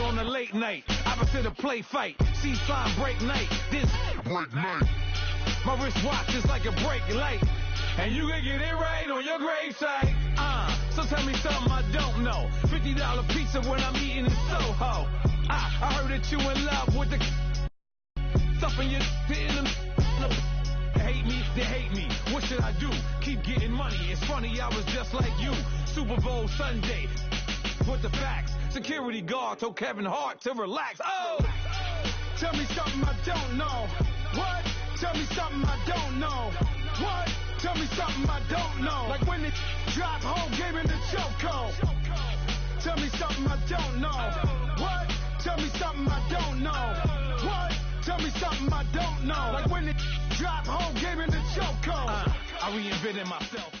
on a late night. Opposite a play fight. See sign break night. This break night. My wristwatch is like a brake light. And you can get it right on your gravesite. So tell me something I don't know. $50 pizza when I'm eating in Soho. I heard that you in love with the stuffing your in them. They hate me. What should I do? Keep getting money. It's funny, I was just like you. Super Bowl Sunday. With the facts. Security guard told Kevin Hart to relax. Oh! Tell me something I don't know. What? Tell me something I don't know. What? Tell me something I don't know. Like when it dropped home, gave me the chokehold. Tell me something I don't know. What? Tell me something I don't know. What? Tell me something I don't know. Like when it dropped home, gave me the chokehold. I reinvented myself.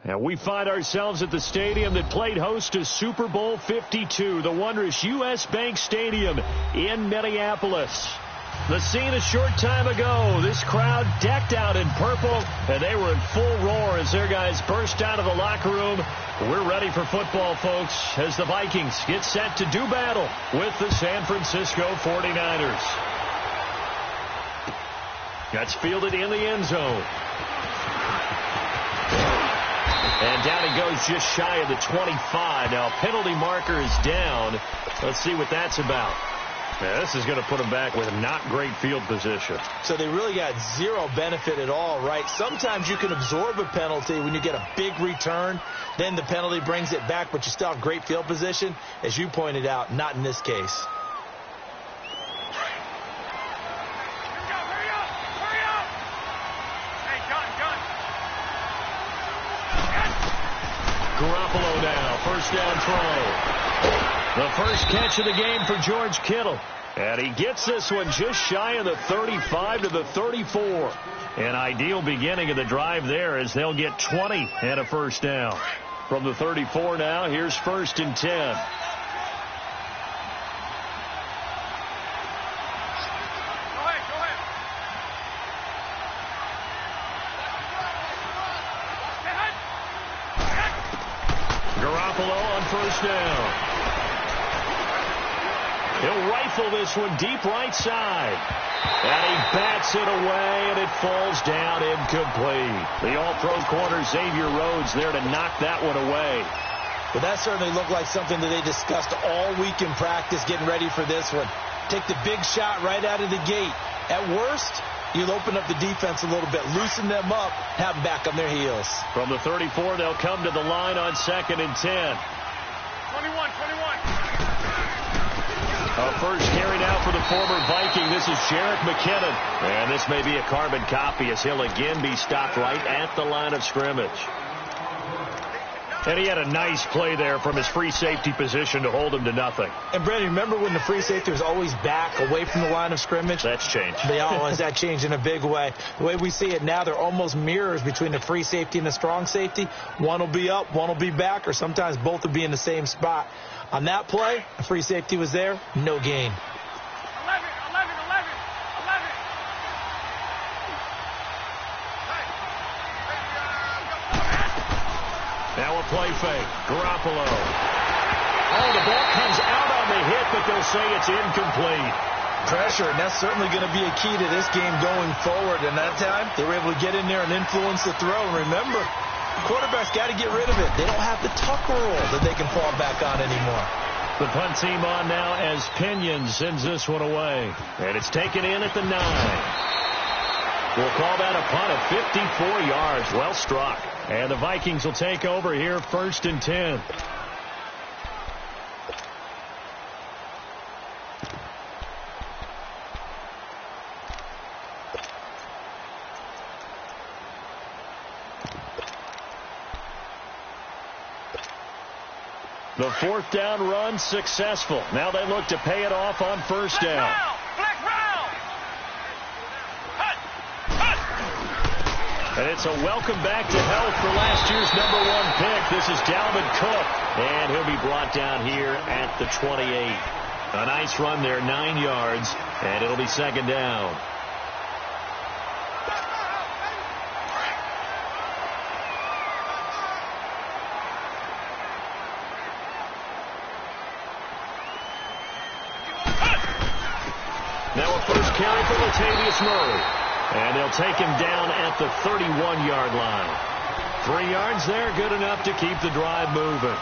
And we find ourselves at the stadium that played host to Super Bowl 52, the wondrous U.S. Bank Stadium in Minneapolis. The scene a short time ago, this crowd decked out in purple, and they were in full roar as their guys burst out of the locker room. We're ready for football, folks, as the Vikings get set to do battle with the San Francisco 49ers. That's fielded in the end zone. And down it goes just shy of the 25. Now, penalty marker is down. Let's see what that's about. Yeah, this is going to put them back with not great field position. So they really got zero benefit at all, right? Sometimes you can absorb a penalty when you get a big return. Then the penalty brings it back, but you still have great field position. As you pointed out, not in this case. Garoppolo now, first down throw. The first catch of the game for George Kittle. And he gets this one just shy of the 35 to the 34. An ideal beginning of the drive there as they'll get 20 and a first down. From the 34 now, here's 1st and 10. Garoppolo on first down. He'll rifle this one deep right side. And he bats it away, and it falls down incomplete. The all-pro corner, Xavier Rhodes, there to knock that one away. But that certainly looked like something that they discussed all week in practice, getting ready for this one. Take the big shot right out of the gate. At worst, you'll open up the defense a little bit, loosen them up, have them back on their heels. From the 34, they'll come to the line on 2nd and 10. 21. A first carry now for the former Viking. This is Jerick McKinnon. And this may be a carbon copy as he'll again be stopped right at the line of scrimmage. And he had a nice play there from his free safety position to hold him to nothing. And, Brandon, remember when the free safety was always back away from the line of scrimmage? That's changed. That changed in a big way. The way we see it now, they're almost mirrors between the free safety and the strong safety. One will be up, one will be back, or sometimes both will be in the same spot. On that play, the free safety was there, no gain. 11. Now a play fake. Garoppolo. Oh, the ball comes out on the hit, but they'll say it's incomplete. Pressure, and that's certainly going to be a key to this game going forward. And that time, they were able to get in there and influence the throw. And remember, quarterback's got to get rid of it. They don't have the tuck rule that they can fall back on anymore. The punt team on now as Pinion sends this one away. And it's taken in at the 9. We'll call that a punt of 54 yards. Well struck. And the Vikings will take over here, 1st and 10. The 4th down run successful. Now they look to pay it off on 1st down. And it's a welcome back to health for last year's #1 pick. This is Dalvin Cook. And he'll be brought down here at the 28. A nice run there, 9 yards. And it'll be 2nd down. Now a first carry for Latavius Murray. And they'll take him down at the 31-yard line. 3 yards there, good enough to keep the drive moving.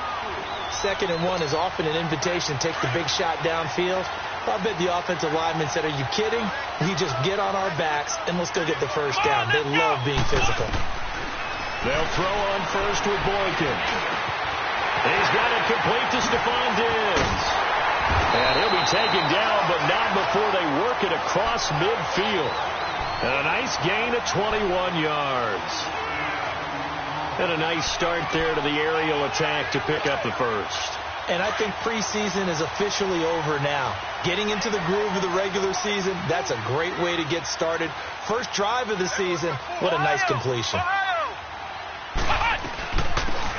2nd and 1 is often an invitation. Take the big shot downfield. I bet the offensive lineman said, are you kidding? We just get on our backs and let's go get the first down. They love being physical. They'll throw on first with Boykin. He's got it complete to Stephon Diggs. And he'll be taken down, but not before they work it across midfield. And a nice gain of 21 yards. And a nice start there to the aerial attack to pick up the first. And I think preseason is officially over now. Getting into the groove of the regular season, that's a great way to get started. First drive of the season, what a nice completion.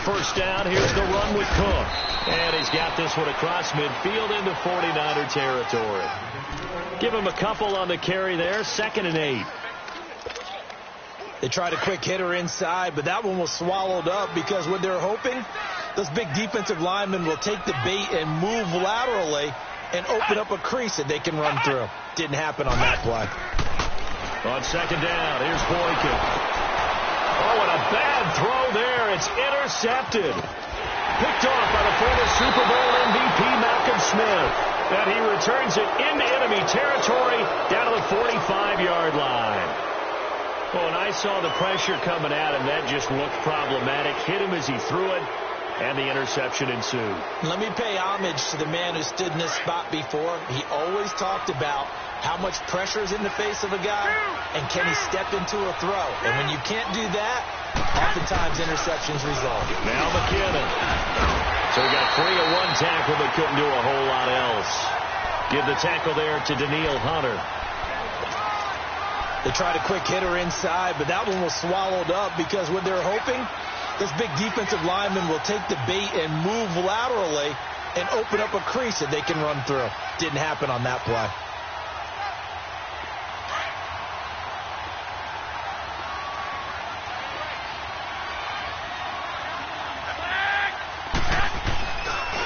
First down, here's the run with Cook. And he's got this one across midfield into 49er territory. Give him a couple on the carry there, 2nd and 8. They tried a quick hitter inside, but that one was swallowed up because what they're hoping, those big defensive linemen will take the bait and move laterally and open up a crease that they can run through. Didn't happen on that play. On 2nd down, here's Boykin. Oh, and a bad throw there. It's intercepted. Picked off by the former Super Bowl MVP Malcolm Smith. And he returns it into enemy territory down to the 45-yard line. Oh, and I saw the pressure coming at him. That just looked problematic. Hit him as he threw it, and the interception ensued. Let me pay homage to the man who stood in this spot before. He always talked about how much pressure is in the face of a guy, and can he step into a throw. And when you can't do that, oftentimes interceptions result. Now McKinnon. So he got 3 of 1 tackle, but couldn't do a whole lot else. Give the tackle there to Daniil Hunter. They tried a quick hitter inside, but that one was swallowed up because what they're hoping, this big defensive lineman will take the bait and move laterally and open up a crease that they can run through. Didn't happen on that play.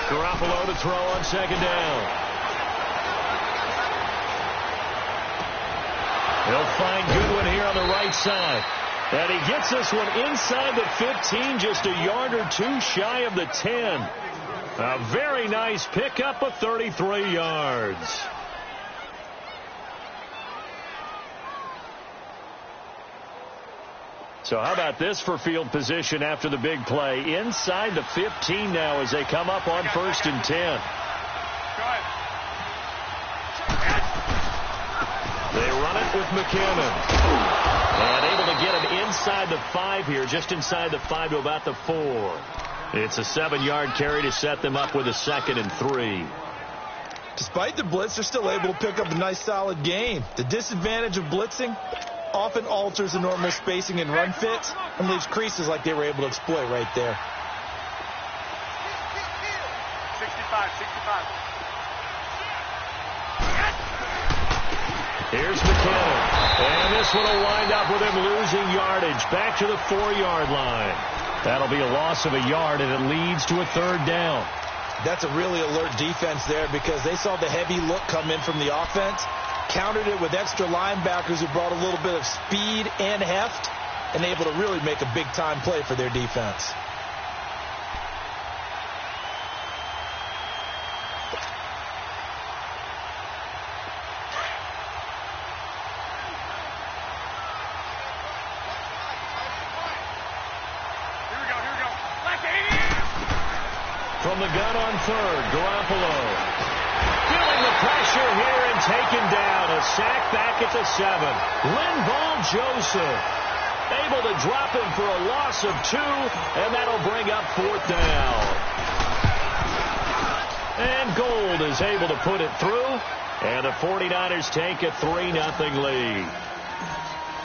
Garoppolo to throw on 2nd down. He'll find Goodwin here on the right side. And he gets this one inside the 15, just a yard or 2 shy of the 10. A very nice pickup of 33 yards. So how about this for field position after the big play? Inside the 15 now as they come up on 1st and 10. They run it with McKinnon. And able to get him inside the 5 here, just inside the 5 to about the 4. It's a 7-yard carry to set them up with a 2nd and 3. Despite the blitz, they're still able to pick up a nice solid gain. The disadvantage of blitzing often alters the normal spacing and run fits and leaves creases like they were able to exploit right there. 65. Here's McKinnon. And this one will wind up with him losing yardage back to the 4-yard line. That'll be a loss of a yard, and it leads to a 3rd down. That's a really alert defense there because they saw the heavy look come in from the offense, countered it with extra linebackers who brought a little bit of speed and heft, and able to really make a big-time play for their defense. From the gun on 3rd, Garoppolo. Feeling the pressure here and taken down. A sack back at the 7. Linval Joseph able to drop him for a loss of 2, and that'll bring up 4th down. And Gold is able to put it through, and the 49ers take a 3-0 lead.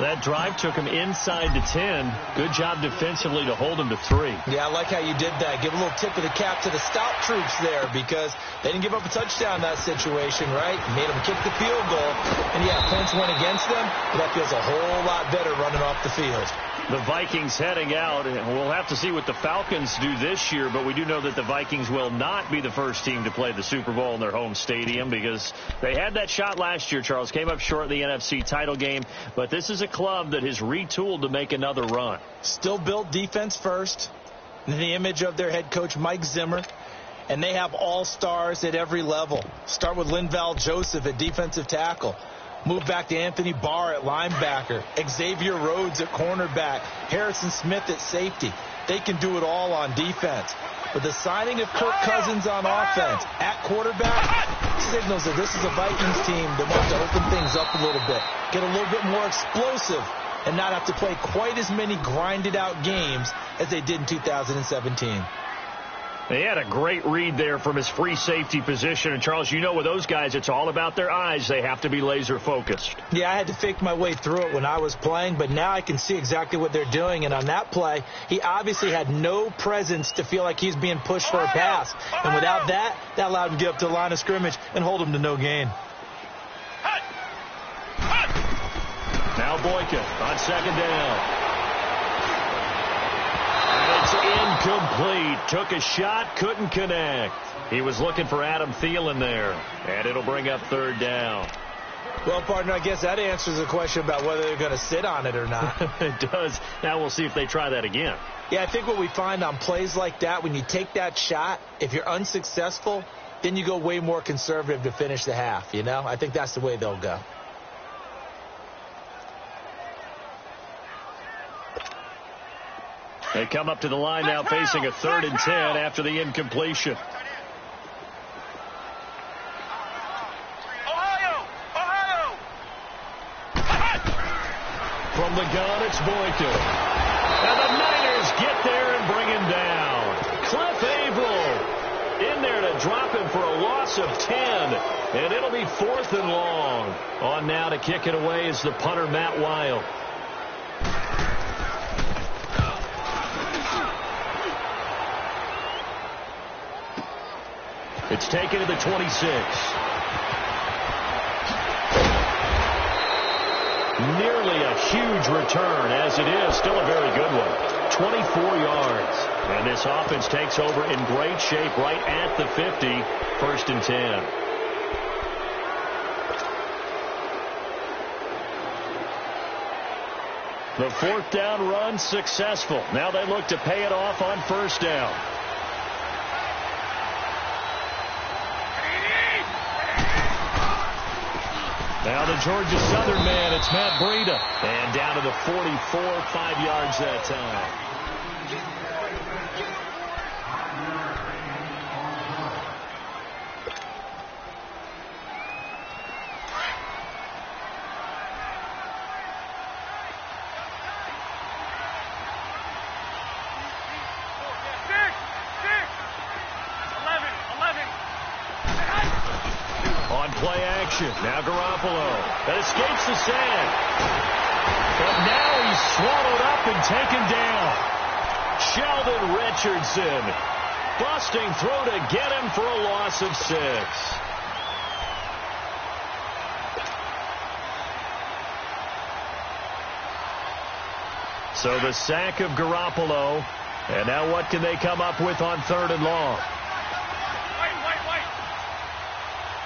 That drive took him inside the 10. Good job defensively to hold him to 3. Yeah, I like how you did that. Give a little tip of the cap to the stout troops there because they didn't give up a touchdown in that situation, right? Made them kick the field goal. And, yeah, points went against them, but that feels a whole lot better running off the field. The Vikings heading out. We'll have to see what the Falcons do this year, but we do know that the Vikings will not be the first team to play the Super Bowl in their home stadium because they had that shot last year, Charles. Came up short in the NFC title game, but this is a club that has retooled to make another run. Still built defense first, in the image of their head coach, Mike Zimmer, and they have all-stars at every level. Start with Linval Joseph at defensive tackle. Move back to Anthony Barr at linebacker. Xavier Rhodes at cornerback. Harrison Smith at safety. They can do it all on defense. But the signing of Kirk Cousins on offense at quarterback signals that this is a Vikings team that wants to open things up a little bit, get a little bit more explosive, and not have to play quite as many grinded-out games as they did in 2017. They had a great read there from his free safety position. And, Charles, you know with those guys, it's all about their eyes. They have to be laser-focused. Yeah, I had to fake my way through it when I was playing, but now I can see exactly what they're doing. And on that play, he obviously had no presence to feel like he's being pushed for a pass. And without that, that allowed him to get up to the line of scrimmage and hold him to no gain. Now Boykin on second down. It's incomplete. Took a shot, couldn't connect. He was looking for Adam Thielen there, and it'll bring up third down. Well, partner, I guess that answers the question about whether they're going to sit on it or not. It does. Now we'll see if they try that again. Yeah, I think what we find on plays like that, when you take that shot, if you're unsuccessful, then you go way more conservative to finish the half, you know? I think that's the way they'll go. They come up to the line now facing a 3rd and 10 after the incompletion. From the gun, it's Boykin. And the Niners get there and bring him down. Cliff Averill in there to drop him for a loss of 10. And it'll be 4th and long. On now to kick it away is the punter, Matt Weil. It's taken to the 26. Nearly a huge return, as it is. Still a very good one. 24 yards. And this offense takes over in great shape right at the 50. 1st and 10. The 4th down run successful. Now they look to pay it off on 1st down. Now the Georgia Southern man, it's Matt Breida. And down to the 44, 5 yards that time. Now Garoppolo that escapes the sand. But now he's swallowed up and taken down. Sheldon Richardson busting through to get him for a loss of 6. So the sack of Garoppolo. And now what can they come up with on 3rd and long?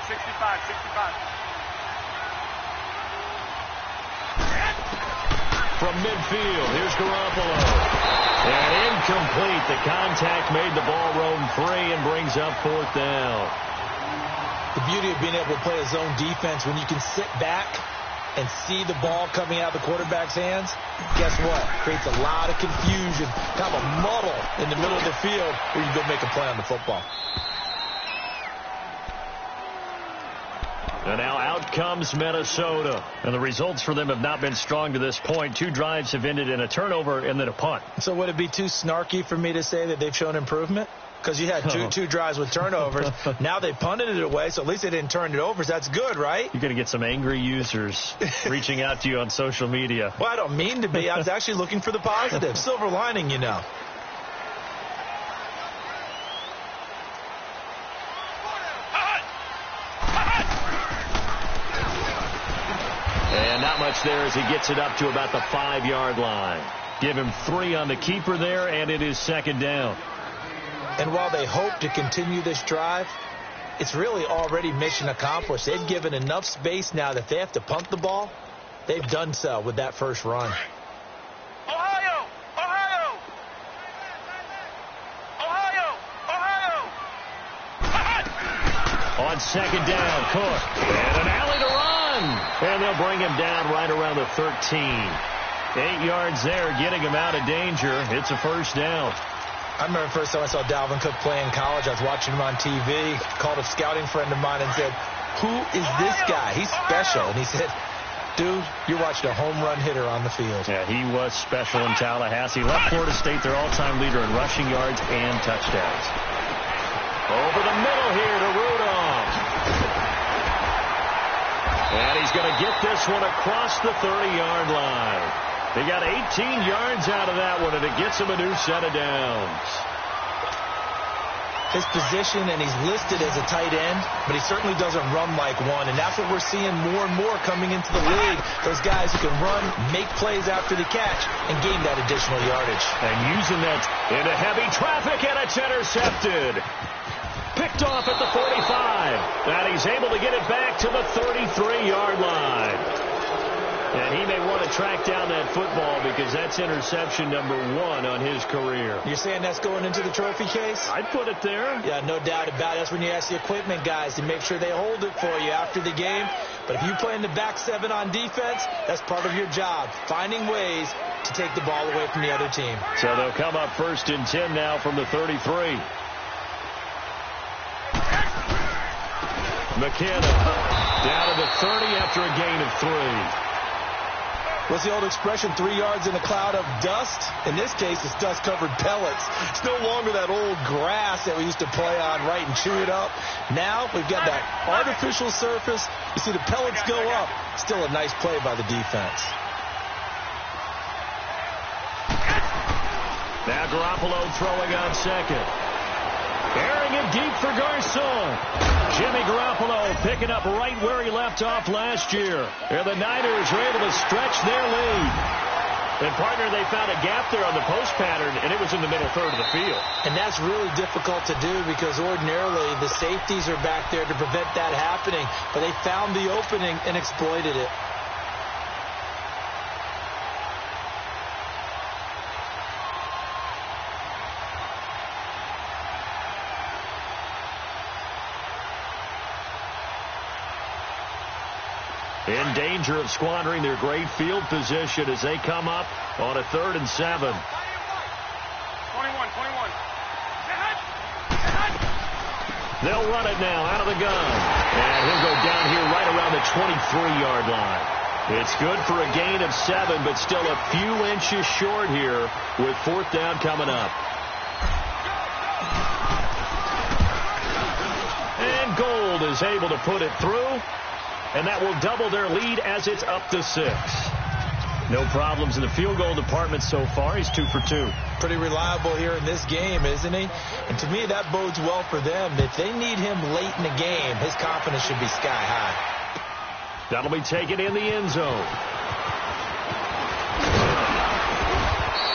65. From midfield, here's Garoppolo. And incomplete. The contact made the ball roam free and brings up 4th down. The beauty of being able to play a zone defense, when you can sit back and see the ball coming out of the quarterback's hands, guess what? Creates a lot of confusion, kind of a muddle in the middle of the field where you go make a play on the football. And now out comes Minnesota. And the results for them have not been strong to this point. 2 drives have ended in a turnover and then a punt. So would it be too snarky for me to say that they've shown improvement? Because you had two drives with turnovers. Now they punted it away, so at least they didn't turn it over. So that's good, right? You're going to get some angry users reaching out to you on social media. Well, I don't mean to be. I was actually looking for the positive. Silver lining, you know. And not much there as he gets it up to about the 5-yard line. Give him 3 on the keeper there, and it is second down. And while they hope to continue this drive, it's really already mission accomplished. They've given enough space now that if they have to punt the ball, they've done so with that first run. Ohio! Ohio! Ohio! Ohio! On second down, Cook. And an alley to run. And they'll bring him down right around the 13. 8 yards there, getting him out of danger. It's a first down. I remember the first time I saw Dalvin Cook play in college. I was watching him on TV. Called a scouting friend of mine and said, "Who is this guy? He's special." And he said, "Dude, you're watching a home run hitter on the field." Yeah, he was special in Tallahassee. Left Florida State their all-time leader in rushing yards and touchdowns. Over the middle here to Rudolph. And he's going to get this one across the 30-yard line. They got 18 yards out of that one, and it gets him a new set of downs. His position, and he's listed as a tight end, but he certainly doesn't run like one, and that's what we're seeing more and more coming into the league. Those guys who can run, make plays after the catch, and gain that additional yardage. And using that into heavy traffic, and it's intercepted. Picked off at the 45, and he's able to get it back to the 33-yard line. And he may want to track down that football because that's interception number 1 on his career. You're saying that's going into the trophy case? I'd put it there. Yeah, no doubt about it. That's when you ask the equipment guys to make sure they hold it for you after the game. But if you play in the back 7 on defense, that's part of your job, finding ways to take the ball away from the other team. So they'll come up 1st and 10 now from the 33. McKenna down to the 30 after a gain of 3. What's the old expression, 3 yards in a cloud of dust? In this case, it's dust-covered pellets. It's no longer that old grass that we used to play on, right, and chew it up. Now we've got that artificial surface. You see the pellets go up. Still a nice play by the defense. Now Garoppolo throwing on second. Airing it deep for Garcon. Jimmy Garoppolo picking up right where he left off last year. And the Niners are able to stretch their lead. And, partner, they found a gap there on the post pattern, and it was in the middle third of the field. And that's really difficult to do because ordinarily the safeties are back there to prevent that happening. But they found the opening and exploited it. In danger of squandering their great field position as they come up on a 3rd and 7. 21. They'll run it now out of the gun. And he'll go down here right around the 23-yard line. It's good for a gain of 7, but still a few inches short here with 4th down coming up. And Gold is able to put it through. And that will double their lead as it's up to 6. No problems in the field goal department so far. He's 2 for 2. Pretty reliable here in this game, isn't he? And to me, that bodes well for them. If they need him late in the game, his confidence should be sky high. That'll be taken in the end zone.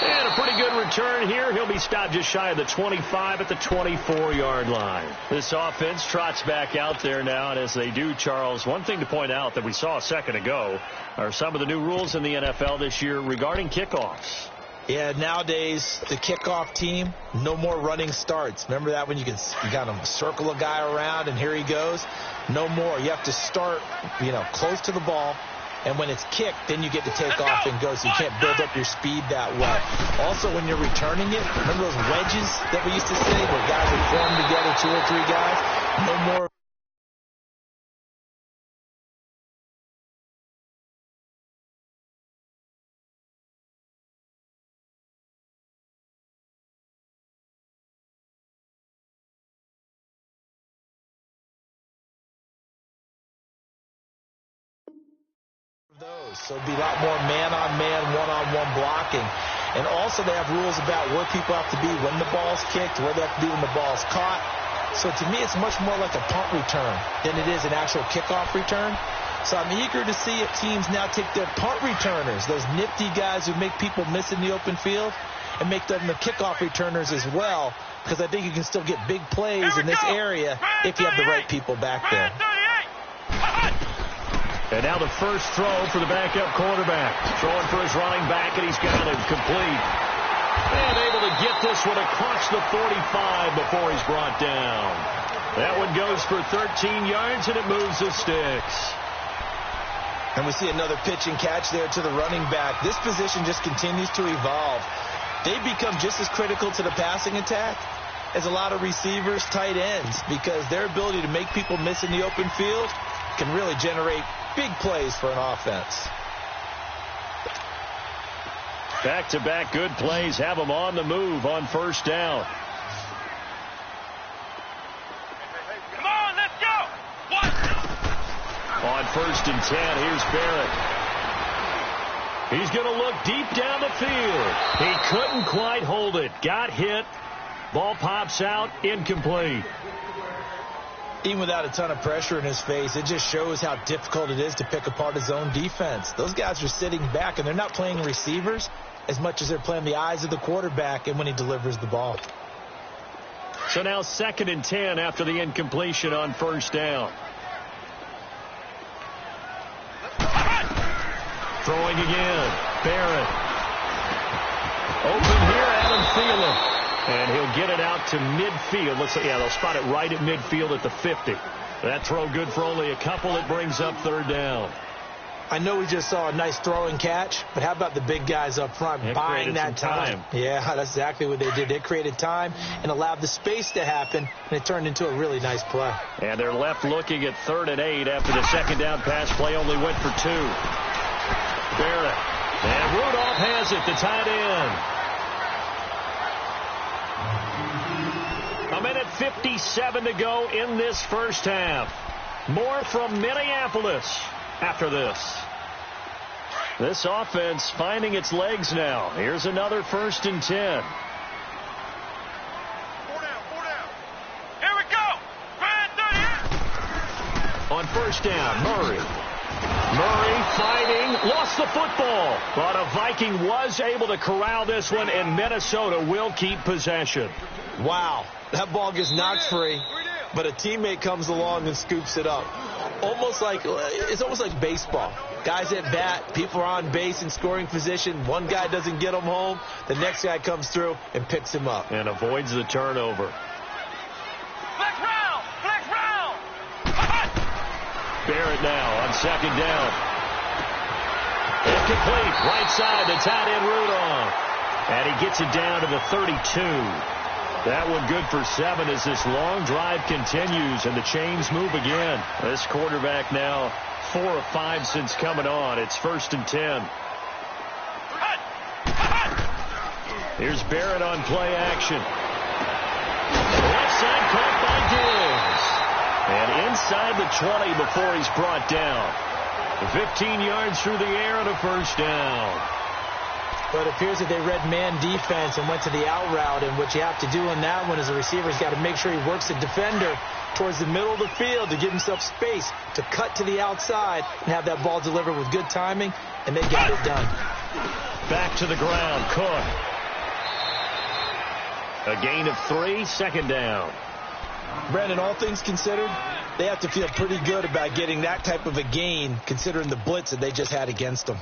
And a pretty good return here. He'll be stopped just shy of the 25 at the 24-yard line. This offense trots back out there now, and as they do, Charles, one thing to point out that we saw a second ago are some of the new rules in the NFL this year regarding kickoffs. Yeah, nowadays, the kickoff team, no more running starts. Remember that when you got to circle a guy around, and here he goes? No more. You have to start, close to the ball. And when it's kicked, then you get to take off and go, so you can't build up your speed that way. Also, when you're returning it, remember those wedges that we used to say where guys would form together, 2 or 3 guys? No more. So it'll be a lot more man-on-man, one-on-one blocking. And also they have rules about where people have to be when the ball's kicked, where they have to be when the ball's caught. So to me, it's much more like a punt return than it is an actual kickoff return. So I'm eager to see if teams now take their punt returners, those nifty guys who make people miss in the open field, and make them the kickoff returners as well, because I think you can still get big plays in this area if you have the right people back there. And now the first throw for the backup quarterback. Throwing for his running back, and he's got it complete. And able to get this one across the 45 before he's brought down. That one goes for 13 yards, and it moves the sticks. And we see another pitch and catch there to the running back. This position just continues to evolve. They become just as critical to the passing attack as a lot of receivers, tight ends, because their ability to make people miss in the open field can really generate big plays for an offense. Back-to-back good plays have them on the move on first down. Come on, let's go. What? On first and 10, here's Barrett. He's going to look deep down the field. He couldn't quite hold it. Got hit. Ball pops out, incomplete. Even without a ton of pressure in his face, it just shows how difficult it is to pick apart his own defense. Those guys are sitting back, and they're not playing receivers as much as they're playing the eyes of the quarterback and when he delivers the ball. So now 2nd and 10 after the incompletion on first down. Throwing again. Barrett. Open here, Adam Thielen. And he'll get it out to midfield. Let's say, yeah, they'll spot it right at midfield at the 50. That throw good for only a couple. It brings up 3rd down. I know we just saw a nice throw and catch, but how about the big guys up front buying that time? Yeah, that's exactly what they did. They created time and allowed the space to happen, and it turned into a really nice play. And they're left looking at 3rd and 8 after the 2nd down pass play only went for 2. Barrett. And Rudolph has it, the tight end. A minute 57 to go in this first half. More from Minneapolis after this. This offense finding its legs now. Here's another 1st and 10. 4 down. Here we go. On first down, Murray fighting, lost the football. But a Viking was able to corral this one, and Minnesota will keep possession. Wow, that ball gets knocked free, but a teammate comes along and scoops it up. It's almost like baseball. Guys at bat, people are on base in scoring position. One guy doesn't get him home. The next guy comes through and picks him up. And avoids the turnover. Flex round. Barrett now on 2nd down. Incomplete. Right side to tight end Rudolph. And he gets it down to the 32. That one good for 7 as this long drive continues and the chains move again. This quarterback now 4 of 5 since coming on. It's 1st and 10. Here's Barrett on play action. Left side caught by Diggs. And inside the 20 before he's brought down. 15 yards through the air and a first down. But it appears that they read man defense and went to the out route. And what you have to do on that one is the receiver's got to make sure he works the defender towards the middle of the field to give himself space to cut to the outside and have that ball delivered with good timing. And they got it done. Back to the ground. Cook. A gain of 3, 2nd down. Brandon, all things considered, they have to feel pretty good about getting that type of a gain considering the blitz that they just had against them.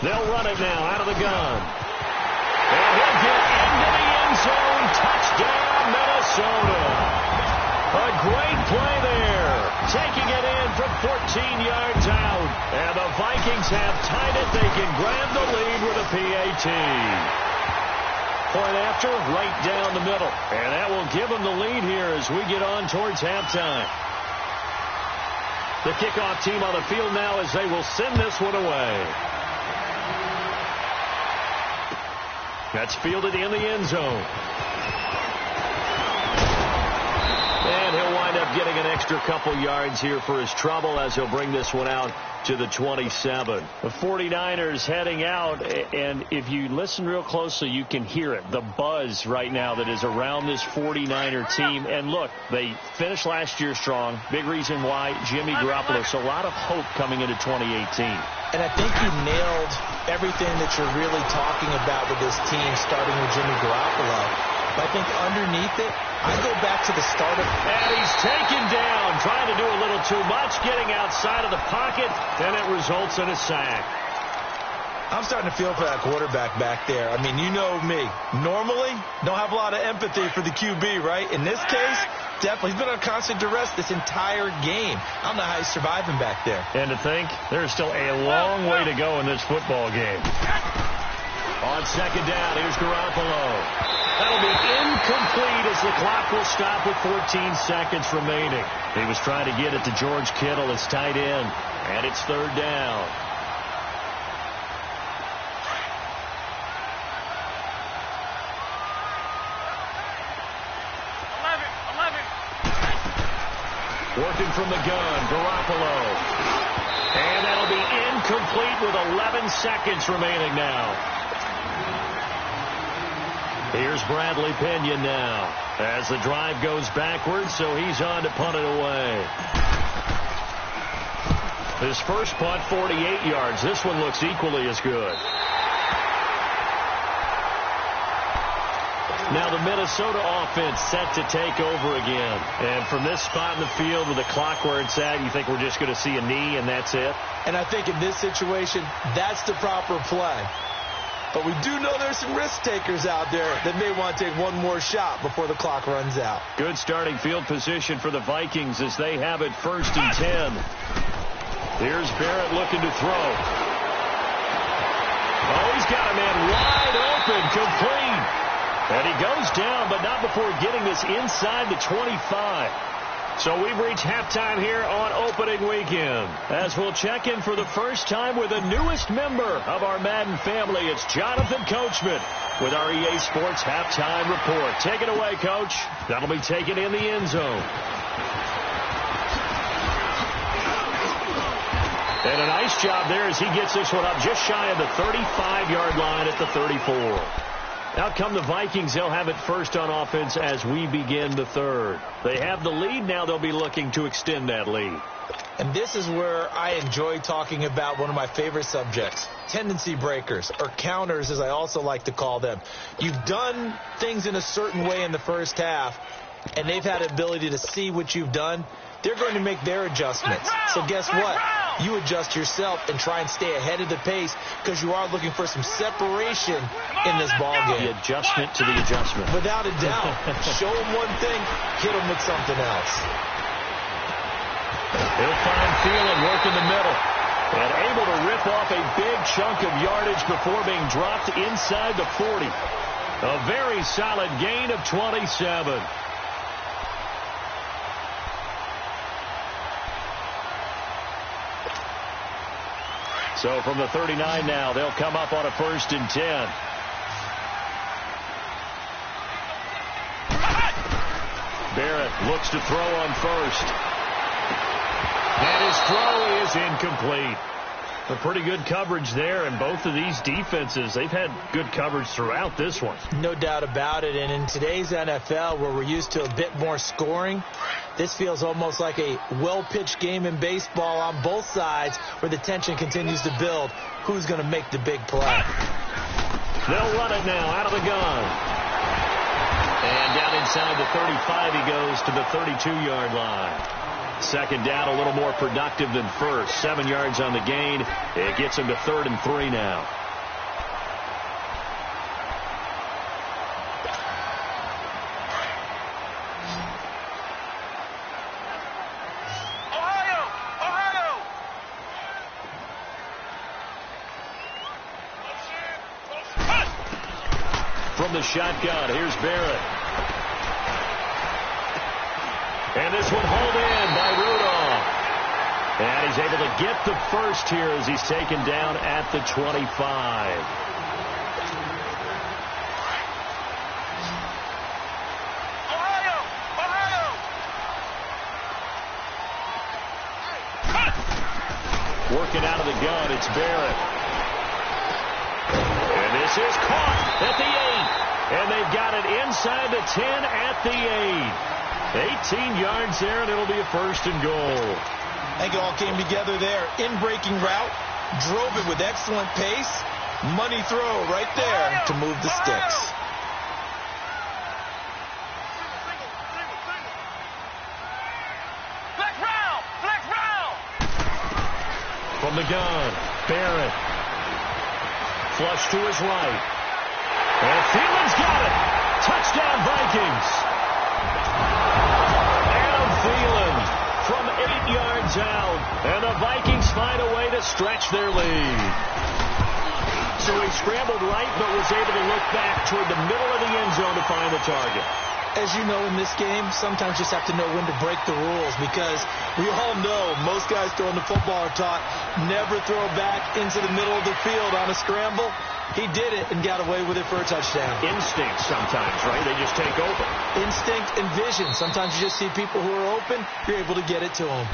They'll run it now out of the gun. And he'll get into the end zone. Touchdown, Minnesota. A great play there. Taking it in from 14 yards out. And the Vikings have tied it. They can grab the lead with a PAT. Point after, right down the middle. And that will give them the lead here as we get on towards halftime. The kickoff team on the field now as they will send this one away. That's fielded in the end zone. And he'll wind up getting an extra couple yards here for his trouble as he'll bring this one out to the 27. The 49ers heading out, and if you listen real closely, you can hear it, the buzz right now that is around this 49er team. And look, they finished last year strong. Big reason why, Jimmy Garoppolo. So a lot of hope coming into 2018. And I think you nailed everything that you're really talking about with this team, starting with Jimmy Garoppolo. But I think underneath it, I go back to the start of... And he's taken down, trying to do a little too much, getting outside of the pocket, and it results in a sack. I'm starting to feel for that quarterback back there. I mean, you know me. Normally, don't have a lot of empathy for the QB, right? In this case, definitely. He's been on constant duress this entire game. I don't know how he's surviving back there. And to think, there's still a long way to go in this football game. On second down, here's Garoppolo. That'll be incomplete as the clock will stop with 14 seconds remaining. He was trying to get it to George Kittle, his tight end, and it's third down. Working from the gun, Garoppolo. And that'll be incomplete with 11 seconds remaining now. Here's Bradley Pinion now as the drive goes backwards, so he's on to punt it away. His first punt, 48 yards. This one looks equally as good. Now the Minnesota offense set to take over again. And from this spot in the field with the clock where it's at, you think we're just going to see a knee and that's it? And I think in this situation, that's the proper play. But we do know there's some risk takers out there that may want to take one more shot before the clock runs out. Good starting field position for the Vikings as they have it 1st and 10. Here's Barrett looking to throw. Oh, he's got a man wide open, complete. And he goes down, but not before getting this inside the 25. So we've reached halftime here on opening weekend. As we'll check in for the first time with the newest member of our Madden family, it's Jonathan Coachman with our EA Sports Halftime Report. Take it away, Coach. That'll be taken in the end zone. And a nice job there as he gets this one up just shy of the 35-yard line at the 34. Out come the Vikings. They'll have it first on offense as we begin the third. They have the lead. Now they'll be looking to extend that lead. And this is where I enjoy talking about one of my favorite subjects, tendency breakers, or counters as I also like to call them. You've done things in a certain way in the first half, and they've had the ability to see what you've done. They're going to make their adjustments. So guess what? You adjust yourself and try and stay ahead of the pace because you are looking for some separation in this ball game. The adjustment to the adjustment. Without a doubt. Show them one thing, hit them with something else. He'll find Thielen, work in the middle. And able to rip off a big chunk of yardage before being dropped inside the 40. A very solid gain of 27. So from the 39 now, they'll come up on a 1st and 10. Barrett looks to throw on first. And his throw is incomplete. A pretty good coverage there, and both of these defenses, they've had good coverage throughout this one. No doubt about it, and in today's NFL, where we're used to a bit more scoring, this feels almost like a well-pitched game in baseball on both sides where the tension continues to build. Who's going to make the big play? They'll run it now out of the gun. And down inside the 35 he goes to the 32-yard line. Second down, a little more productive than first. 7 yards on the gain. It gets him to 3rd and 3 now. Ohio! From the shotgun, here's Barrett. And this one hauled in by Rudolph. And he's able to get the first here as he's taken down at the 25. Ohio! Looking out of the gun, it's Barrett. And this is caught at the 8. And they've got it inside the 10 at the 8. 18 yards there, and it'll be a 1st and goal. I think it all came together there. In-breaking route, drove it with excellent pace. Money throw right there to move the sticks. Flex round. From the gun, Barrett. Flush to his right. And Thielen's got it. Touchdown, Vikings. Adam Thielen from 8 yards out. And the Vikings find a way to stretch their lead. So he scrambled right, but was able to look back toward the middle of the end zone to find the target. As you know, in this game, sometimes you just have to know when to break the rules, because we all know most guys throwing the football are taught never throw back into the middle of the field on a scramble. He did it and got away with it for a touchdown. Instinct sometimes, right? They just take over. Instinct and vision. Sometimes you just see people who are open, you're able to get it to them.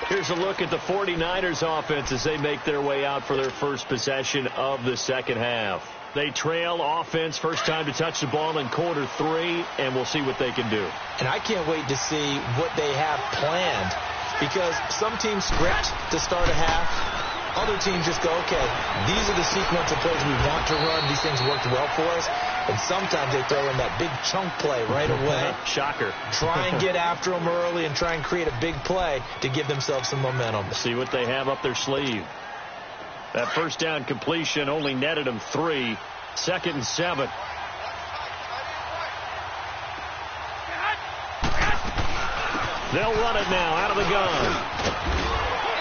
Here's a look at the 49ers offense as they make their way out for their first possession of the second half. They trail offense, first time to touch the ball in quarter 3, and we'll see what they can do. And I can't wait to see what they have planned, because some teams script to start a half. Other teams just go, okay, these are the sequence of plays we want to run. These things worked well for us. And sometimes they throw in that big chunk play right away. Shocker. Try and get after them early and try and create a big play to give themselves some momentum. See what they have up their sleeve. That first down completion only netted them 3. 2nd and 7. They'll run it now out of the gun.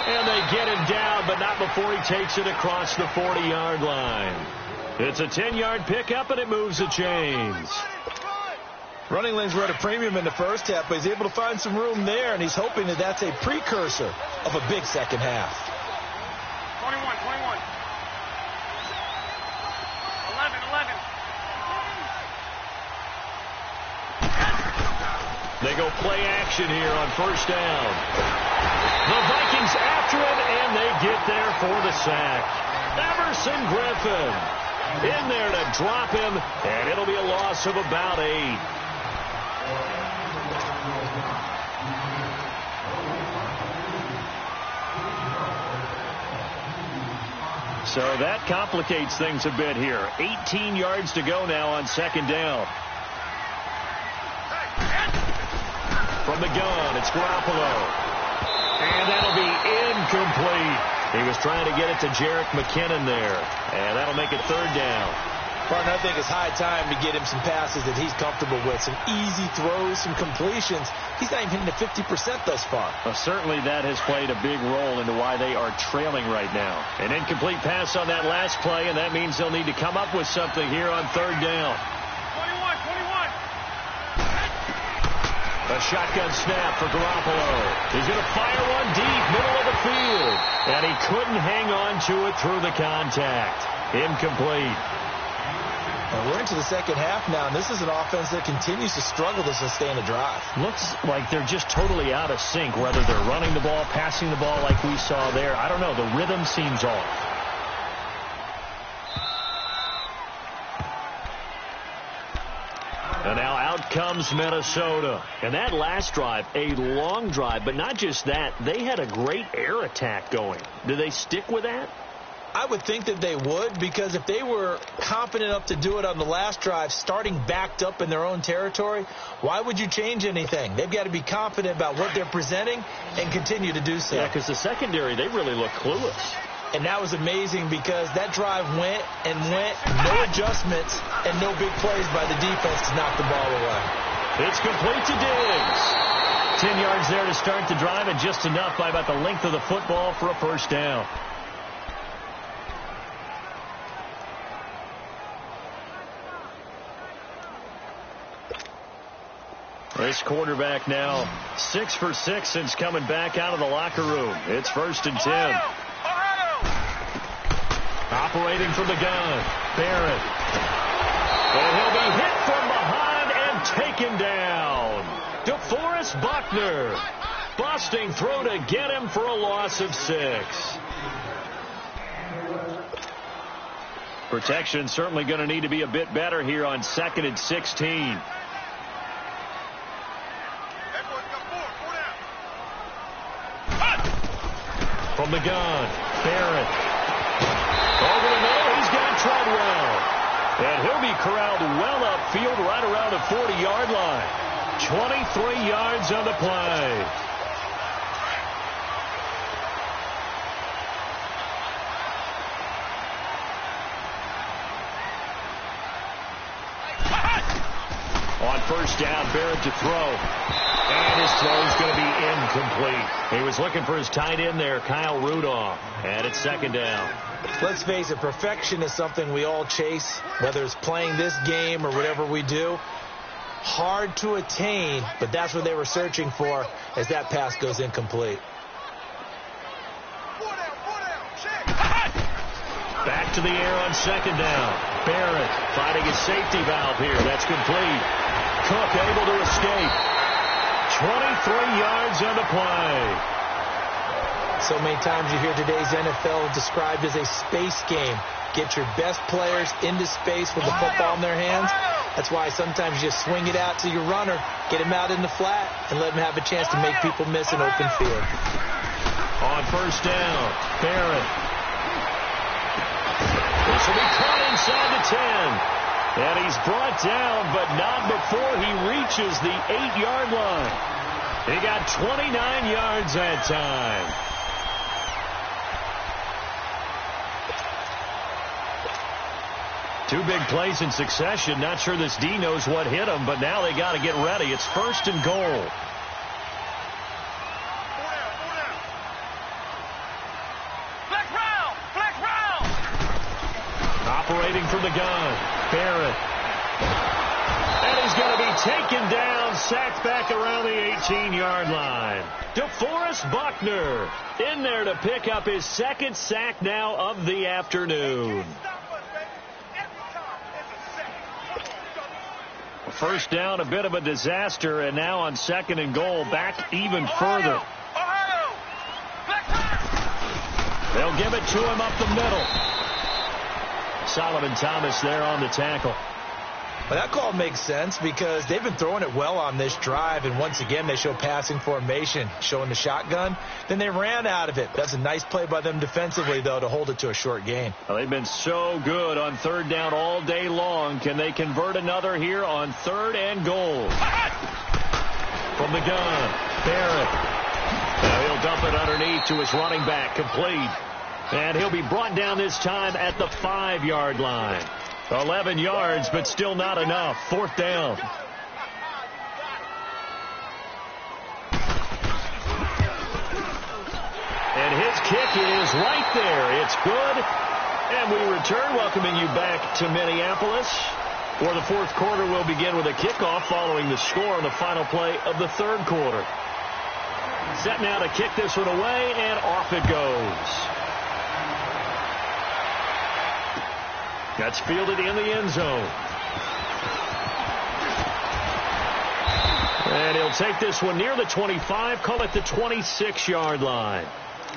And they get him down, but not before he takes it across the 40-yard line. It's a 10-yard pickup, and it moves the chains. Running lanes were at a premium in the first half, but he's able to find some room there, and he's hoping that that's a precursor of a big second half. 21. 11. They go play action here on first down. The Vikings after it, and they get there for the sack. Everson Griffin in there to drop him, and it'll be a loss of about 8. So that complicates things a bit here. 18 yards to go now on second down. From the gun, it's Garoppolo. And that'll be incomplete. He was trying to get it to Jerick McKinnon there. And that'll make it third down. Partner, I think it's high time to get him some passes that he's comfortable with. Some easy throws, some completions. He's not even hitting the 50% thus far. Well, certainly that has played a big role into why they are trailing right now. An incomplete pass on that last play, and that means they'll need to come up with something here on third down. 21. A shotgun snap for Garoppolo. He's going to fire one deep, middle of the field. And he couldn't hang on to it through the contact. Incomplete. Well, we're into the second half now, and this is an offense that continues to struggle to sustain a drive. Looks like they're just totally out of sync, whether they're running the ball, passing the ball like we saw there. I don't know. The rhythm seems off. And now out comes Minnesota. And that last drive, a long drive, but not just that. They had a great air attack going. Do they stick with that? I would think that they would, because if they were confident enough to do it on the last drive, starting backed up in their own territory, why would you change anything? They've got to be confident about what they're presenting and continue to do so. Yeah, because the secondary, they really look clueless. And that was amazing, because that drive went, no adjustments, and no big plays by the defense to knock the ball away. It's complete to Diggs. 10 yards there to start the drive, and just enough by about the length of the football for a first down. This quarterback now 6 for 6 since coming back out of the locker room. It's 1st and 10. Operating from the gun, Barrett. And he'll be hit from behind and taken down. DeForest Buckner. Busting through to get him for a loss of 6. Protection certainly going to need to be a bit better here on 2nd and 16. From the gun, Barrett. Over the middle, he's got Treadwell. And he'll be corralled well upfield right around the 40-yard line. 23 yards on the play. On first down, Barrett to throw. And his throw is going to be incomplete. He was looking for his tight end there, Kyle Rudolph. And it's 2nd down. Let's face it, perfection is something we all chase, whether it's playing this game or whatever we do. Hard to attain, but that's what they were searching for as that pass goes incomplete. Back to the air on 2nd down. Barrett finding his safety valve here. That's complete. Cook able to escape. 23 yards on the play. So many times you hear today's NFL described as a space game. Get your best players into space with the football in their hands. That's why sometimes you just swing it out to your runner, get him out in the flat, and let him have a chance to make people miss an open field. On first down, Barrett. This will be caught inside the 10. And he's brought down, but not before he reaches the 8-yard line. He got 29 yards that time. Two big plays in succession. Not sure this D knows what hit him, but now they got to get ready. It's 1st and goal. Operating from the gun, Barrett. And he's going to be taken down, sacked back around the 18-yard line. DeForest Buckner in there to pick up his 2nd sack now of the afternoon. First down, a bit of a disaster, and now on 2nd and goal, back even further. They'll give it to him up the middle. Solomon Thomas there on the tackle. Well, that call makes sense because they've been throwing it well on this drive, and once again they show passing formation, showing the shotgun. Then they ran out of it. That's a nice play by them defensively, though, to hold it to a short gain. Well, they've been so good on 3rd down all day long. Can they convert another here on 3rd and goal? From the gun, Barrett. Now he'll dump it underneath to his running back, complete. And he'll be brought down this time at the 5-yard line. 11 yards, but still not enough. 4th down. And his kick is right there. It's good. And we return, welcoming you back to Minneapolis, where the 4th quarter will begin with a kickoff following the score on the final play of the 3rd quarter. Set now to kick this one away, and off it goes. That's fielded in the end zone. And he'll take this one near the 25, call it the 26-yard line.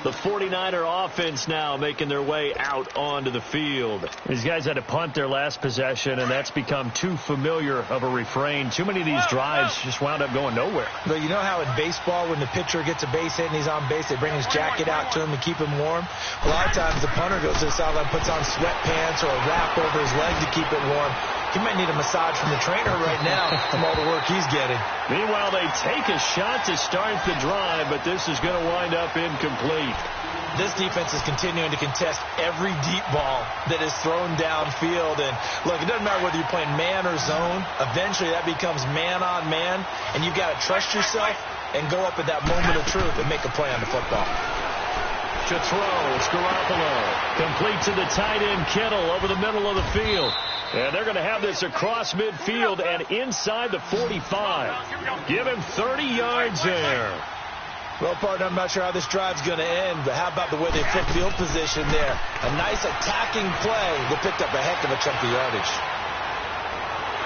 The 49er offense now making their way out onto the field. These guys had to punt their last possession, and that's become too familiar of a refrain. Too many of these drives just wound up going nowhere. But you know how in baseball, when the pitcher gets a base hit and he's on base, they bring his jacket out to him to keep him warm? A lot of times the punter goes to the sideline, puts on sweatpants or a wrap over his leg to keep it warm. He might need a massage from the trainer right now from all the work he's getting. Meanwhile, they take a shot to start the drive, but this is going to wind up incomplete. This defense is continuing to contest every deep ball that is thrown downfield. And, look, it doesn't matter whether you're playing man or zone. Eventually, that becomes man-on-man, and you've got to trust yourself and go up at that moment of truth and make a play on the football. To throw, it's Garoppolo. Complete to the tight end, Kittle, over the middle of the field. And they're going to have this across midfield and inside the 45. Give him 30 yards there. Well, partner, I'm not sure how this drive's going to end, but how about the way they flip field position there? A nice attacking play that picked up a heck of a chunk of yardage.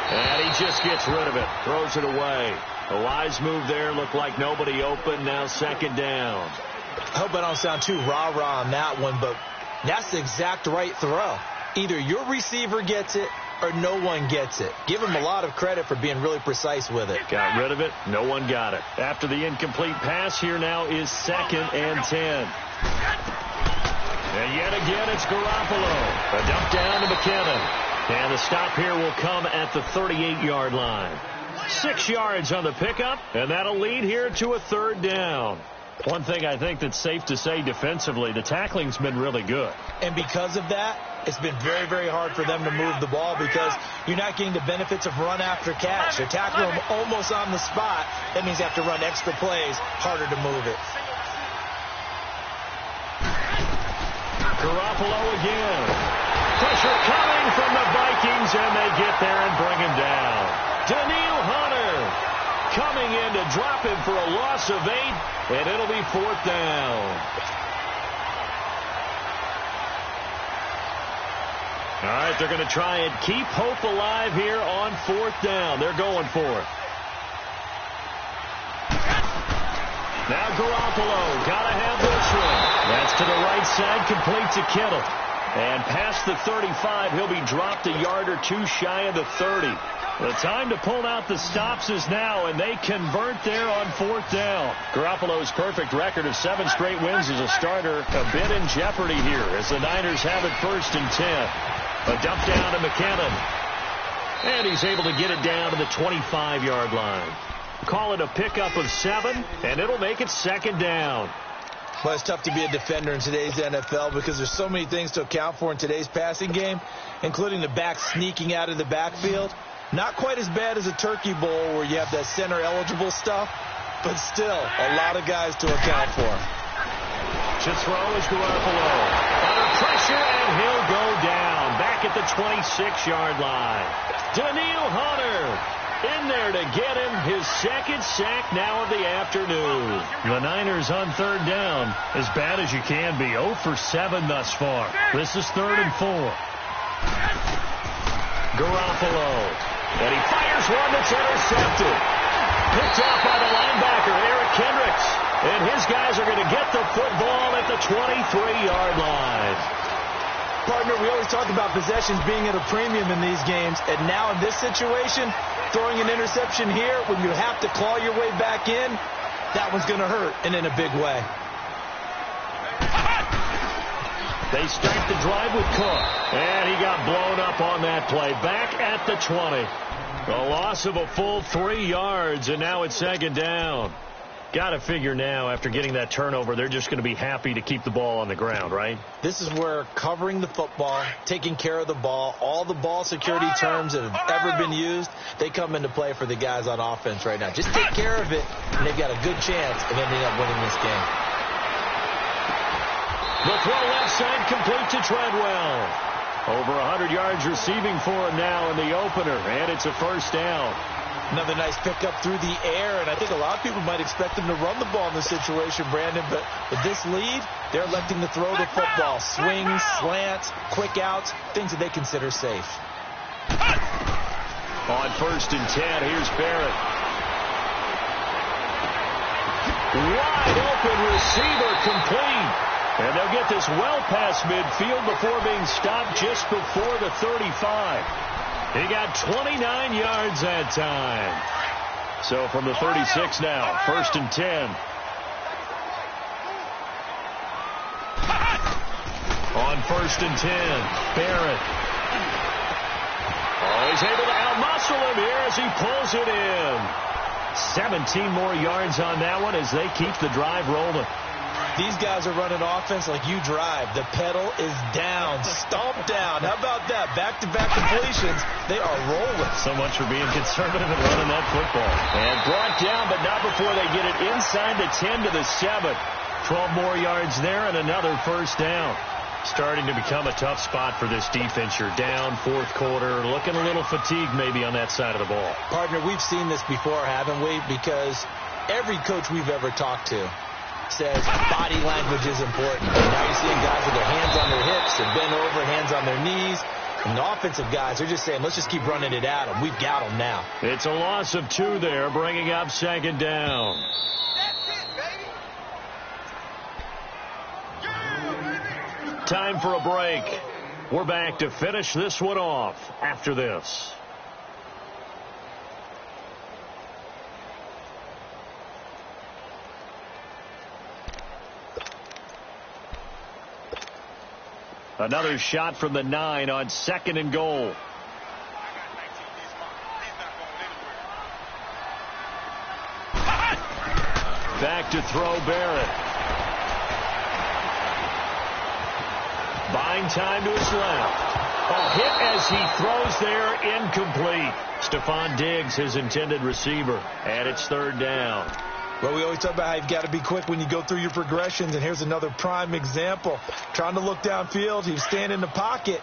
And he just gets rid of it, throws it away. A wise move there, looked like nobody open, now 2nd down. I hope I don't sound too rah-rah on that one, but that's the exact right throw. Either your receiver gets it or no one gets it. Give him a lot of credit for being really precise with it. Got rid of it. No one got it. After the incomplete pass, here now is 2nd and 10. And yet again, it's Garoppolo. A dump down to McKinnon. And the stop here will come at the 38-yard line. 6 yards on the pickup, and that'll lead here to a 3rd down. One thing I think that's safe to say defensively, the tackling's been really good. And because of that, it's been very, very hard for them to move the ball because you're not getting the benefits of run after catch. They're tackling them almost on the spot. That means you have to run extra plays, harder to move it. Garoppolo again. Pressure coming from the Vikings, and they get there and bring him down. Daniil Hunter coming in to drop him for a loss of 8, and it'll be 4th down. All right, they're going to try and keep hope alive here on 4th down. They're going for it. Now Garoppolo, got to have this one. That's to the right side, complete to Kittle. And past the 35, he'll be dropped a yard or 2 shy of the 30. The time to pull out the stops is now, and they convert there on 4th down. Garoppolo's perfect record of 7 straight wins as a starter a bit in jeopardy here as the Niners have it 1st and 10. A dump down to McKinnon. And he's able to get it down to the 25-yard line. Call it a pickup of 7, and it'll make it 2nd down. Well, it's tough to be a defender in today's NFL because there's so many things to account for in today's passing game, including the back sneaking out of the backfield. Not quite as bad as a turkey bowl where you have that center-eligible stuff, but still a lot of guys to account for. To throw is Garoppolo. Under pressure, and he'll go down. Back at the 26-yard line. Daniil Hunter in there to get him his 2nd sack now of the afternoon. The Niners on 3rd down, as bad as you can be. 0 for 7 thus far. This is 3rd and 4. Garoppolo. And he fires one that's intercepted. Picked off by the linebacker, Eric Kendricks. And his guys are going to get the football at the 23-yard line. Partner, we always talk about possessions being at a premium in these games. And now in this situation, throwing an interception here when you have to claw your way back in, that one's going to hurt, and in a big way. They start the drive with Cook, and he got blown up on that play. Back at the 20. A loss of a full 3 yards, and now it's 2nd down. Got to figure now, after getting that turnover, they're just going to be happy to keep the ball on the ground, right? This is where covering the football, taking care of the ball, all the ball security terms that have ever been used, they come into play for the guys on offense right now. Just take care of it, and they've got a good chance of ending up winning this game. The throw left side complete to Treadwell. Over 100 yards receiving for him now in the opener, and it's a 1st down. Another nice pickup through the air, and I think a lot of people might expect them to run the ball in this situation, Brandon, but with this lead, they're electing to throw the football. Swings, slants, quick outs, things that they consider safe. On 1st and 10, here's Barrett. Wide open receiver complete. And they'll get this well past midfield before being stopped just before the 35. He got 29 yards that time. So from the 36 now, 1st and 10. On 1st and 10, Barrett. Oh, he's able to outmuscle him here as he pulls it in. 17 more yards on that one as they keep the drive rolling. These guys are running offense like you drive. The pedal is down, stomped down. How about that? Back-to-back completions. They are rolling. So much for being conservative and running that football. And brought down, but not before they get it inside the 10 to the 7. 12 more yards there and another 1st down. Starting to become a tough spot for this defense. You're down 4th quarter, looking a little fatigued maybe on that side of the ball. Partner, we've seen this before, haven't we? Because every coach we've ever talked to says body language is important. And now you're seeing guys with their hands on their hips and bent over, hands on their knees. And the offensive guys are just saying, let's just keep running it at them. We've got them now. It's a loss of 2 there, bringing up 2nd down. Time for a break. We're back to finish this one off after this. Another shot from the 9 on 2nd and goal. Back to throw Barrett. Buying time to his left. A hit as he throws there, incomplete. Stephon Diggs, his intended receiver, and it's 3rd down. Well, we always talk about how you've got to be quick when you go through your progressions, and here's another prime example. Trying to look downfield, he was standing in the pocket,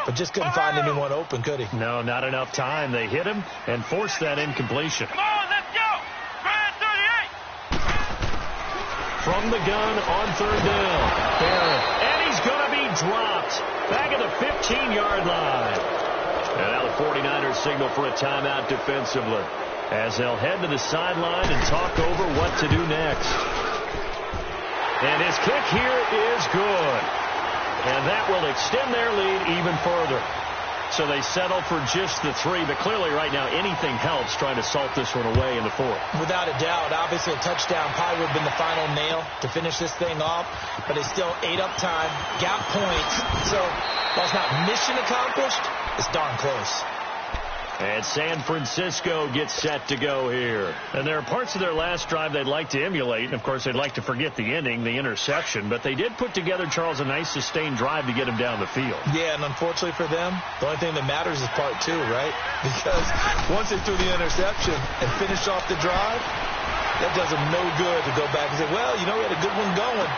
but just couldn't find anyone open, could he? No, not enough time. They hit him and forced that incompletion. Come on, let's go. Brad 38. From the gun on 3rd down. Barrett, and he's going to be dropped. Back at the 15-yard line. And now the 49ers signal for a timeout defensively, as they'll head to the sideline and talk over what to do next. And his kick here is good. And that will extend their lead even further. So they settle for just the 3, but clearly right now anything helps trying to salt this one away in the 4th. Without a doubt, obviously a touchdown probably would have been the final nail to finish this thing off, but they still ate up time, got points. So while it's not mission accomplished, it's darn close. And San Francisco gets set to go here. And there are parts of their last drive they'd like to emulate. And, of course, they'd like to forget the ending, the interception. But they did put together, Charles, a nice sustained drive to get him down the field. Yeah, and unfortunately for them, the only thing that matters is part 2, right? Because once they threw the interception and finished off the drive, that does them no good to go back and say, well, you know, we had a good one going.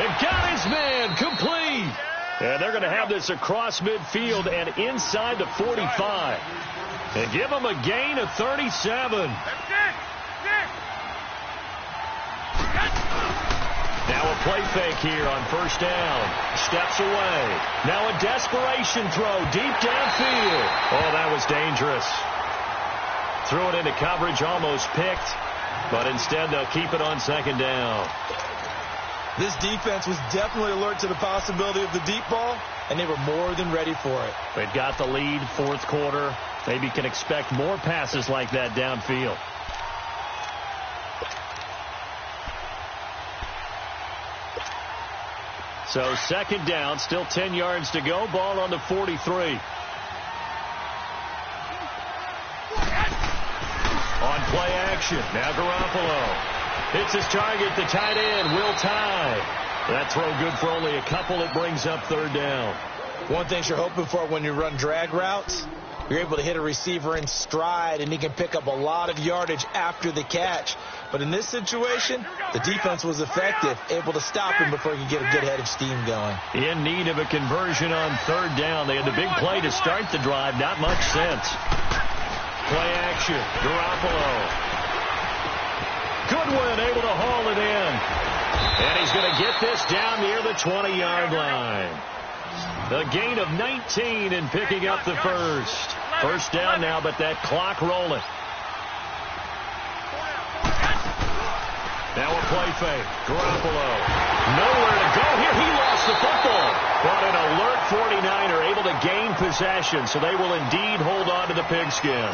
And got his man complete. And they're going to have this across midfield and inside the 45. And give them a gain of 37. Now a play fake here on 1st down. Steps away. Now a desperation throw deep downfield. Oh, that was dangerous. Threw it into coverage, almost picked. But instead they'll keep it on 2nd down. This defense was definitely alert to the possibility of the deep ball, and they were more than ready for it. They've got the lead, 4th quarter. Maybe can expect more passes like that downfield. So 2nd down, still 10 yards to go. Ball on the 43. On play action, now Garoppolo. Hits his target, the tight end, Will Tye. That throw good for only a couple. It brings up 3rd down. One thing you're hoping for when you run drag routes, you're able to hit a receiver in stride, and he can pick up a lot of yardage after the catch. But in this situation, the defense was effective, able to stop him before he could get a good head of steam going. In need of a conversion on 3rd down. They had the big play to start the drive. Not much sense. Play action, Garoppolo. Goodwin able to haul it in. And he's going to get this down near the 20-yard line. The gain of 19 in picking up the 1st. 1st down now, but that clock rolling. Now a play fake. Garoppolo. Nowhere to go here. He lost the football. But an alert 49er able to gain possession, so they will indeed hold on to the pigskin.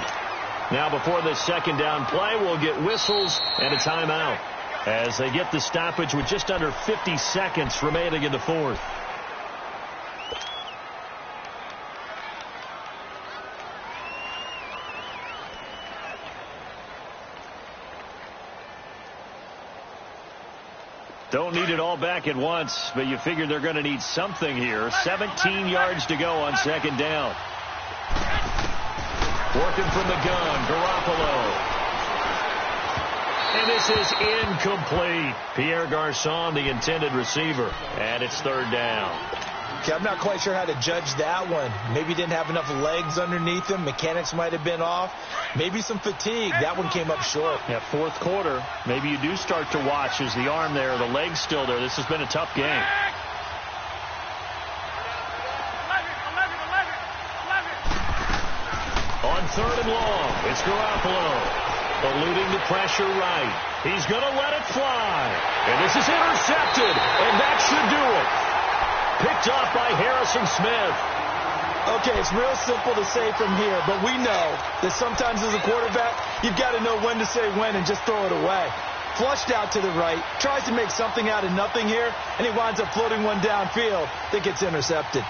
Now before this 2nd down play, we'll get whistles and a timeout as they get the stoppage with just under 50 seconds remaining in the 4th. Don't need it all back at once, but you figure they're going to need something here. 17 yards to go on 2nd down. Working from the gun, Garoppolo. And this is incomplete. Pierre Garçon, the intended receiver. And it's 3rd down. Okay, I'm not quite sure how to judge that one. Maybe he didn't have enough legs underneath him. Mechanics might have been off. Maybe some fatigue. That one came up short. Yeah, 4th quarter. Maybe you do start to watch as the arm there, the leg's still there. This has been a tough game. On 3rd and long, it's Garoppolo. Eluding the pressure right. He's going to let it fly. And this is intercepted, and that should do it. Picked off by Harrison Smith. Okay, it's real simple to say from here, but we know that sometimes as a quarterback, you've got to know when to say when and just throw it away. Flushed out to the right, tries to make something out of nothing here, and he winds up floating one downfield that gets intercepted.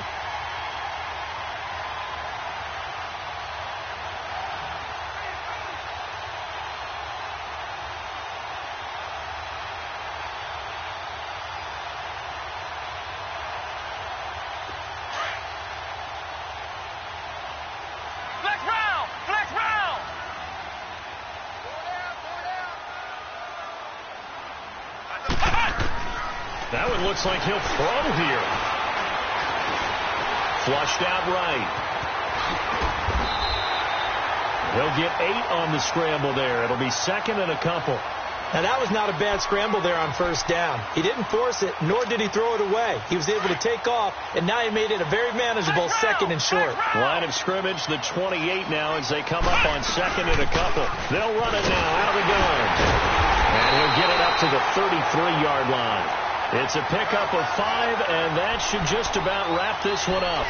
That one looks like he'll throw here. Flushed out right. He'll get 8 on the scramble there. It'll be second and a couple. Now, that was not a bad scramble there on first down. He didn't force it, nor did he throw it away. He was able to take off, and now he made it a very manageable second and short. Line of scrimmage, the 28 now as they come up on second and a couple. They'll run it now out of the gun. And he'll get it up to the 33-yard line. It's a pickup of 5, and that should just about wrap this one up.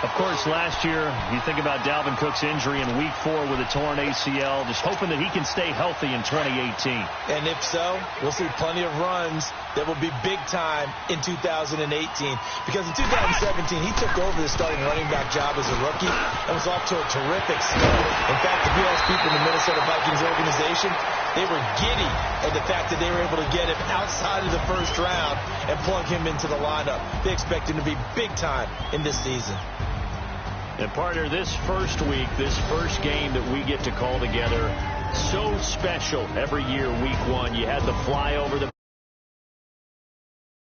Of course, last year, you think about Dalvin Cook's injury in Week 4 with a torn ACL, just hoping that he can stay healthy in 2018. And if so, we'll see plenty of runs that will be big time in 2018. Because in 2017, he took over the starting running back job as a rookie and was off to a terrific start. In fact, if you ask people in the Minnesota Vikings organization, they were giddy at the fact that they were able to get him outside of the first round and plug him into the lineup. They expect him to be big time in this season. And partner, this first week, this first game that we get to call together, so special every year, Week 1. You had the fly over the